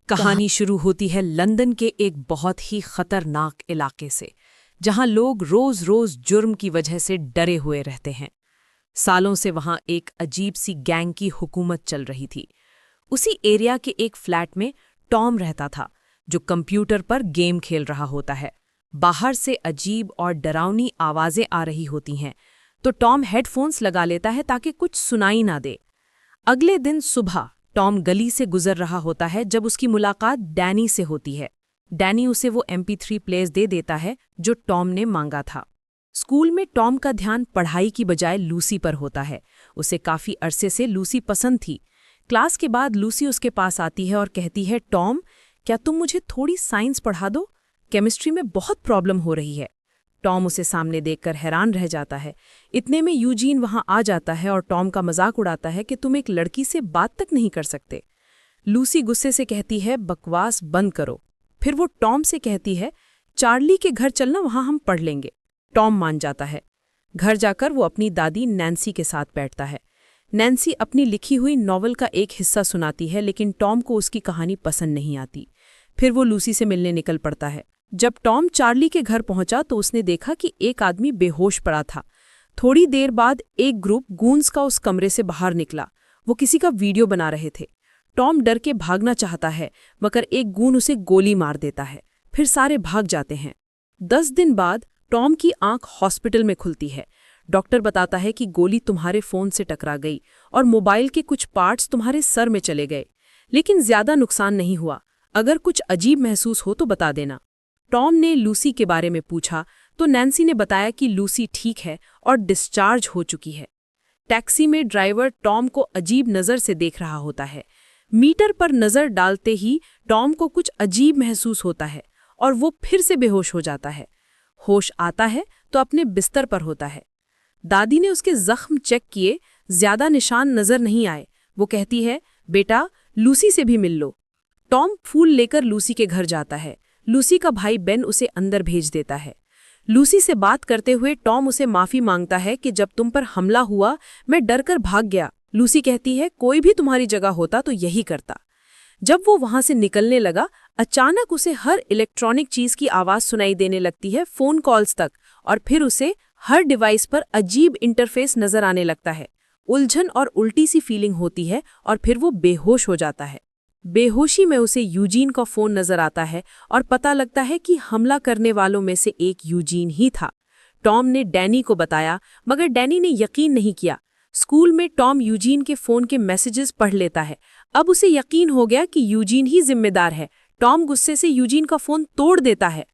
कहानी शुरू होती है लंदन के एक बहुत ही खतरनाक इलाके से, जहां लोग रोज रोज जुर्म की वजह से डरे हुए रहते हैं। सालों से वहां एक अजीब सी गैंग की हुकूमत चल रही थी। उसी एरिया के एक फ्लैट में टॉम रहता था, जो कंप्यूटर पर गेम खेल रहा होता है। बाहर से अजीब और डरावनी आवाजें आ रही होती हैं, तो टॉम हेडफोन्स लगा लेता है ताकि कुछ सुनाई ना दे। अगले दिन सुबह टॉम गली से गुजर रहा होता है जब उसकी मुलाकात डैनी से होती है। डैनी उसे वो MP3 प्लेयर्स दे देता है जो टॉम ने मांगा था। स्कूल में टॉम का ध्यान पढ़ाई की बजाय लूसी पर होता है। उसे काफी अरसे से लूसी पसंद थी। क्लास के बाद लूसी उसके पास आती है और कहती है, टॉम, क्या तुम मुझे थोड़ी साइंस पढ़ा दो? केमिस्ट्री में बहुत प्रॉब्लम हो रही है। टॉम उसे सामने देखकर हैरान रह जाता है। इतने में यूजीन वहां आ जाता है और टॉम का मजाक उड़ाता है कि तुम एक लड़की से बात तक नहीं कर सकते। लूसी गुस्से से कहती है, बकवास बंद करो। फिर वो टॉम से कहती है, चार्ली के घर चलना, वहां हम पढ़ लेंगे। टॉम मान जाता है। घर जाकर वो अपनी दादी नैन्सी के साथ बैठता है। नैन्सी अपनी लिखी हुई नॉवल का एक हिस्सा सुनाती है, लेकिन टॉम को उसकी कहानी पसंद नहीं आती। फिर वो लूसी से मिलने निकल पड़ता है। जब टॉम चार्ली के घर पहुंचा तो उसने देखा कि एक आदमी बेहोश पड़ा था। थोड़ी देर बाद एक ग्रुप गूंस का उस कमरे से बाहर निकला। वो किसी का वीडियो बना रहे थे। टॉम डर के भागना चाहता है, मगर एक गून उसे गोली मार देता है। फिर सारे भाग जाते हैं। 10 दिन बाद टॉम की आंख हॉस्पिटल में खुलती है। डॉक्टर बताता है कि गोली तुम्हारे फोन से टकरा गई और मोबाइल के कुछ पार्ट्स तुम्हारे सर में चले गए, लेकिन ज्यादा नुकसान नहीं हुआ। अगर कुछ अजीब महसूस हो तो बता देना। टॉम ने लूसी के बारे में पूछा तो नैन्सी ने बताया कि लूसी ठीक है और डिस्चार्ज हो चुकी है। टैक्सी में ड्राइवर टॉम को अजीब नज़र से देख रहा होता है। मीटर पर नज़र डालते ही टॉम को कुछ अजीब महसूस होता है और वो फिर से बेहोश हो जाता है। होश आता है तो अपने बिस्तर पर होता है। दादी ने उसके जख्म चेक किए, ज्यादा निशान नजर नहीं आए। वो कहती है, बेटा, लूसी से भी मिल लो। टॉम फूल लेकर लूसी के घर जाता है। लूसी का भाई बेन उसे अंदर भेज देता है। लूसी से बात करते हुए टॉम उसे माफी मांगता है कि जब तुम पर हमला हुआ मैं डरकर भाग गया। लूसी कहती है, कोई भी तुम्हारी जगह होता तो यही करता। जब वो वहां से निकलने लगा, अचानक उसे हर इलेक्ट्रॉनिक चीज की आवाज सुनाई देने लगती है, फोन कॉल्स तक, और फिर उसे हर डिवाइस पर अजीब इंटरफेस नजर आने लगता है। उलझन और उल्टी सी फीलिंग होती है और फिर वो बेहोश हो जाता है। बेहोशी में उसे यूजीन का फोन नजर आता है और पता लगता है कि हमला करने वालों में से एक यूजीन ही था। टॉम ने डैनी को बताया, मगर डैनी ने यकीन नहीं किया। स्कूल में टॉम यूजीन के फोन के मैसेजेस पढ़ लेता है। अब उसे यकीन हो गया कि यूजीन ही जिम्मेदार है। टॉम गुस्से से यूजीन का फोन तोड़ देता है।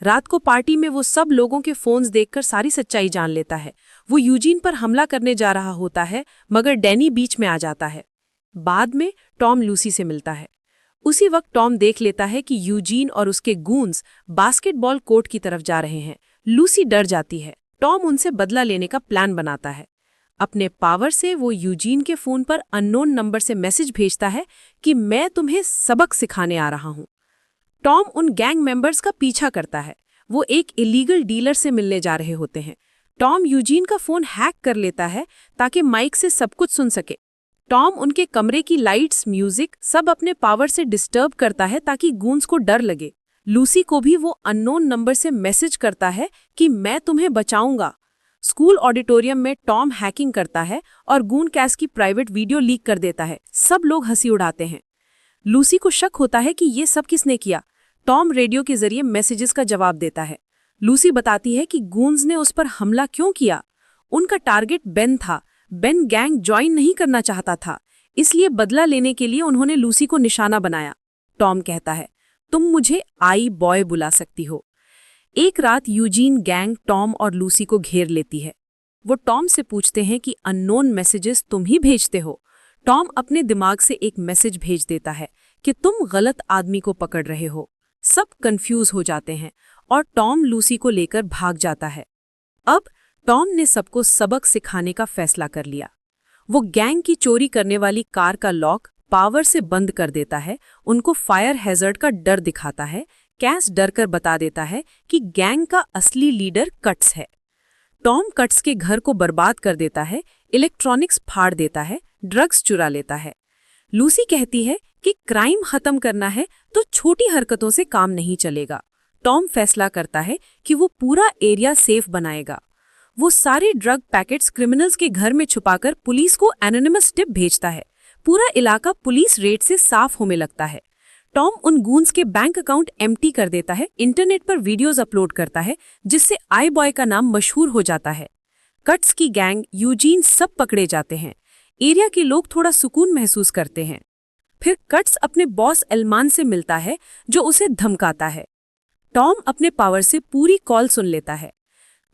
रात को पार्टी में वो सब लोगों के फोन्स देखकर सारी सच्चाई जान लेता है। वो यूजीन पर हमला करने जा रहा होता है, मगर डैनी बीच में आ जाता है। बाद में टॉम लूसी से मिलता है। उसी वक्त टॉम देख लेता है कि यूजीन और उसके गूंस बास्केटबॉल कोर्ट की तरफ जा रहे हैं। लूसी डर जाती है। टॉम उनसे बदला लेने का प्लान बनाता है। अपने पावर से वो यूजीन के फोन पर अननोन नंबर से मैसेज भेजता है कि मैं तुम्हें सबक सिखाने आ रहा हूं। टॉम उन गैंग मेंबर्स का पीछा करता है। वो एक इलीगल डीलर से मिलने जा रहे होते हैं। टॉम यूजीन का फोन हैक कर लेता है ताकि माइक से सब कुछ सुन सके। टॉम उनके कमरे की लाइट्स, म्यूजिक सब अपने पावर से डिस्टर्ब करता है ताकि गूंस को डर लगे। लूसी को भी वो अननोन नंबर से मैसेज करता है कि मैं तुम्हें बचाऊंगा। स्कूल ऑडिटोरियम में टॉम हैकिंग करता है और गून कैस की प्राइवेट वीडियो लीक कर देता है। सब लोग हंसी उड़ाते हैं। लूसी को शक होता है कि ये सब किसने किया। टॉम रेडियो के जरिए मैसेजेस का जवाब देता है। लूसी बताती है कि गूंस ने उस पर हमला क्यों किया। उनका टारगेट बेन था। बेन गैंग ज्वाइन नहीं करना चाहता था, इसलिए बदला लेने के लिए उन्होंने लूसी को निशाना बनाया। टॉम कहता है, तुम मुझे आई बॉय बुला सकती हो। एक रात यूजीन गैंग टॉम और लूसी को घेर लेती है। वो टॉम से पूछते हैं कि अननोन मैसेजेस तुम ही भेजते हो। टॉम अपने दिमाग से एक मैसेज भेज देता है कि तुम गलत आदमी को पकड़ रहे हो। सब कंफ्यूज हो जाते हैं और टॉम लूसी को लेकर भाग जाता है। अब टॉम ने सबको सबक सिखाने का फैसला कर लिया। वो गैंग की चोरी करने वाली कार का लॉक पावर से बंद कर देता है, उनको फायर हैजर्ड का डर दिखाता है। कैस डर कर बता देता है कि गैंग का असली लीडर कट्स है। टॉम कट्स के घर को बर्बाद कर देता है, इलेक्ट्रॉनिक्स फाड़ देता है, ड्रग्स चुरा लेता है। लूसी कहती है कि क्राइम खत्म करना है तो छोटी हरकतों से काम नहीं चलेगा। टॉम फैसला करता है कि वो पूरा एरिया सेफ बनाएगा। वो सारे ड्रग पैकेट्स क्रिमिनल्स के घर में छुपाकर पुलिस को एनोनिमस टिप भेजता है। पूरा इलाका पुलिस रेड से साफ होने लगता है। टॉम उन गूंस के बैंक अकाउंट एम्प्टी कर देता है, इंटरनेट पर वीडियोस अपलोड करता है, जिससे आई बॉय का नाम मशहूर हो जाता है। कट्स की गैंग, यूजीन सब पकड़े जाते हैं। एरिया के लोग थोड़ा सुकून महसूस करते हैं। फिर कट्स अपने बॉस एलमान से मिलता है, जो उसे धमकाता है। टॉम अपने पावर से पूरी कॉल सुन लेता है।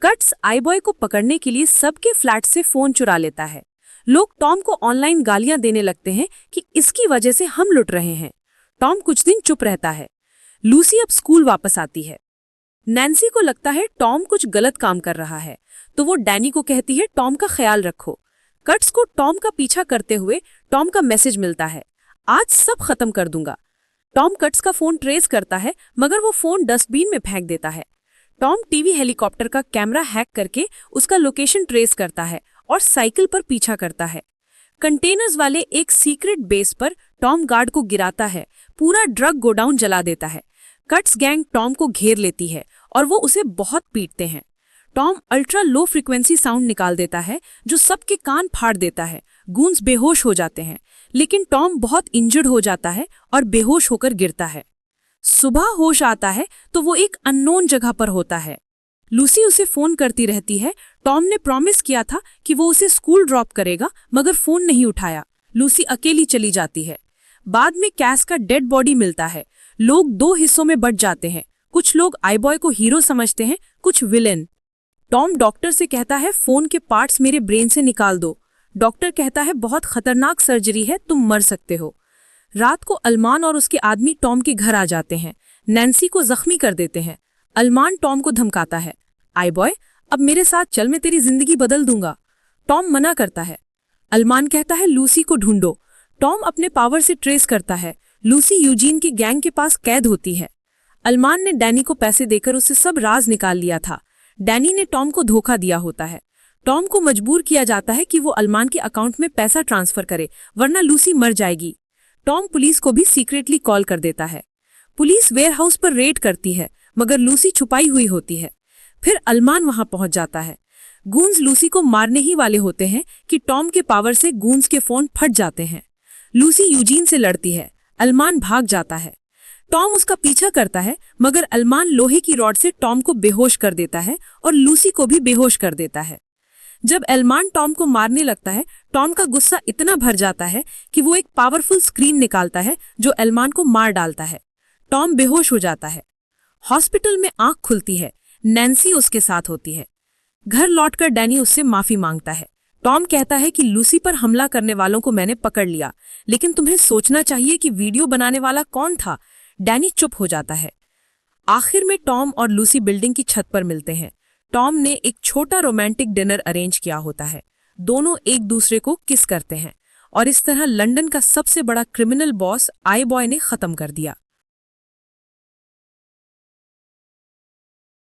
कट्स आई बॉय को पकड़ने के लिए सबके फ्लैट से फोन चुरा लेता है। लोग टॉम को ऑनलाइन गालियां देने लगते हैं कि इसकी वजह से हम लुट रहे हैं। टॉम कुछ दिन चुप रहता है। लूसी अब स्कूल वापस आती है। नैन्सी को लगता है टॉम कुछ गलत काम कर रहा है, तो वो डैनी को कहती है टॉम का ख्याल रखो। कट्स को टॉम का पीछा करते हुए टॉम का मैसेज मिलता है, आज सब खत्म कर दूंगा। टॉम कट्स का फोन ट्रेस करता है, मगर वो फोन डस्टबिन में फेंक देता है। टॉम टीवी हेलीकॉप्टर का कैमरा हैक करके उसका लोकेशन ट्रेस करता है और साइकिल पर पीछा करता है। कंटेनर्स वाले एक सीक्रेट बेस पर टॉम गार्ड को गिराता है, पूरा ड्रग गोडाउन जला देता है। कट्स गैंग टॉम को घेर लेती है और वो उसे बहुत पीटते हैं। Tom ultra low frequency sound निकाल देता है, जो सबके कान फाड़ देता है। गूंस बेहोश हो जाते हैं, लेकिन टॉम बहुत इंजर्ड हो जाता है और बेहोश होकर गिरता है। सुबह होश आता है तो वो एक अननोन जगह पर होता है। लूसी उसे फोन करती रहती है। टॉम ने प्रॉमिस किया था कि वो उसे स्कूल ड्रॉप करेगा, मगर फोन नहीं उठाया। लूसी अकेली चली जाती है। बाद में कैस का डेड बॉडी मिलता है। लोग दो हिस्सों में बंट जाते हैं। कुछ लोग आई बॉय को हीरो समझते हैं, कुछ विलेन। टॉम डॉक्टर से कहता है फोन के पार्ट्स मेरे ब्रेन से निकाल दो। डॉक्टर कहता है बहुत खतरनाक सर्जरी है, तुम मर सकते हो। रात को अल्मान और उसके आदमी टॉम के घर आ जाते हैं। नैन्सी को जख्मी कर देते हैं। अल्मान टॉम को धमकाता है, आई बॉय अब मेरे साथ चल, मैं तेरी जिंदगी बदल दूंगा। टॉम मना करता है। अल्मान कहता है लूसी को ढूंढो। टॉम अपने पावर से ट्रेस करता है। लूसी यूजीन के गैंग के पास कैद होती है। अल्मान ने डैनी को पैसे देकर उससे सब राज निकाल लिया था। डैनी ने टॉम को धोखा दिया होता है। टॉम को मजबूर किया जाता है कि वो अल्मान के अकाउंट में पैसा ट्रांसफर करे, वरना लूसी मर जाएगी। टॉम पुलिस को भी सीक्रेटली कॉल कर देता है। पुलिस वेयरहाउस पर रेड करती है, मगर लूसी छुपाई हुई होती है। फिर अल्मान वहां पहुंच जाता है। गूंस लूसी को मारने ही वाले होते हैं कि टॉम के पावर से गूंस के फोन फट जाते हैं। लूसी यूजीन से लड़ती है। अल्मान भाग जाता है। टॉम उसका पीछा करता है, मगर अल्मान लोहे की रॉड से टॉम को बेहोश कर देता है और लूसी को भी बेहोश कर देता है। जब अल्मान टॉम को मारने लगता है, टॉम का गुस्सा इतना भर जाता है कि वो एक पावरफुल स्क्रीन निकालता है, जो अल्मान को मार डालता है। टॉम बेहोश हो जाता है। हॉस्पिटल में आंख खुलती है। नैन्सी उसके साथ होती है। घर लौटकर डैनी उससे माफी मांगता है। टॉम कहता है कि लूसी पर हमला करने वालों को मैंने पकड़ लिया, लेकिन तुम्हें सोचना चाहिए कि वीडियो बनाने वाला कौन था। डैनी चुप हो जाता है। आखिर में टॉम और लूसी बिल्डिंग की छत पर मिलते हैं। टॉम ने एक छोटा रोमांटिक डिनर अरेंज किया होता है। दोनों एक दूसरे को किस करते हैं और इस तरह लंदन का सबसे बड़ा क्रिमिनल बॉस आई बॉय ने खत्म कर दिया।